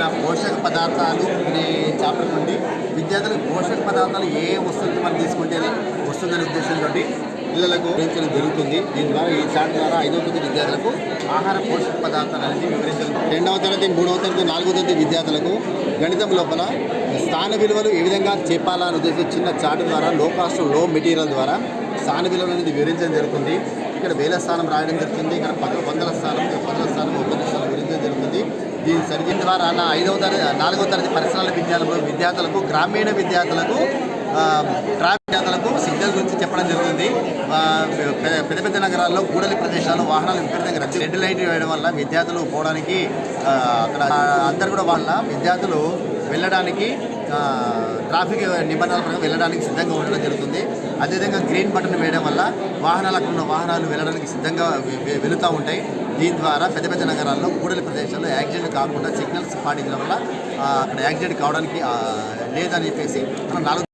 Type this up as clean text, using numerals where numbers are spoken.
మన పోషక పదార్థాలు అనే చాప్టర్ నుండి విద్యార్థులకు పోషక పదార్థాలు ఏ వస్తువులు మనం తీసుకుంటే వస్తుందనే ఉద్దేశంతో పిల్లలకు వివరించడం జరుగుతుంది. దీని ద్వారా ఈ చాప్టర్ ద్వారా 5వ తరగతి విద్యార్థులకు ఆహార పోషక పదార్థాలు అనేది వివరించడం. 2వ తరగతి 3వ తరగతి 4వ తరగతి విద్యార్థులకు గణితం లోపల స్థాన విలువలు ఏ విధంగా చెప్పాలని ఉద్దేశించి చిన్న చార్ట్ ద్వారా లో కాస్ట్ లో మెటీరియల్ ద్వారా స్థాన విలువలు అనేది వివరించడం జరుగుతుంది. ఇక్కడ వేల స్థానం రాయడం జరుగుతుంది. ఇక్కడ వందల స్థానం, 10ల స్థానం, 1 స్థానం వివరించడం జరుగుతుంది. దీని సరిగ్గా ద్వారా 4వ తరగతి పరిసరాల విద్యార్థులకు గ్రామీణ విద్యార్థులకు విద్యార్థులకు సిగ్నల్ గురించి చెప్పడం జరుగుతుంది. పెద్ద పెద్ద నగరాల్లో కూడలి ప్రదేశాల్లో వాహనాలు విపరీతంగా రెడ్ లైట్ వేయడం వల్ల విద్యార్థులు పోవడానికి అక్కడ అందరు కూడా వాళ్ళ విద్యార్థులు వెళ్ళడానికి ట్రాఫిక్ నిబంధనల ప్రకారం వెళ్ళడానికి సిద్ధంగా ఉండడం జరుగుతుంది. అదేవిధంగా గ్రీన్ బటన్ వేయడం వల్ల వాహనాలు అక్కడ ఉన్న వాహనాలు వెళ్ళడానికి సిద్ధంగా వెళుతూ ఉంటాయి. దీని ద్వారా పెద్ద పెద్ద నగరాల్లో కూడలి ప్రదేశాల్లో యాక్సిడెంట్ కాకుండా సిగ్నల్స్ పాటించడం వల్ల అక్కడ యాక్సిడెంట్ కావడానికి లేదని చెప్పేసి మనం 4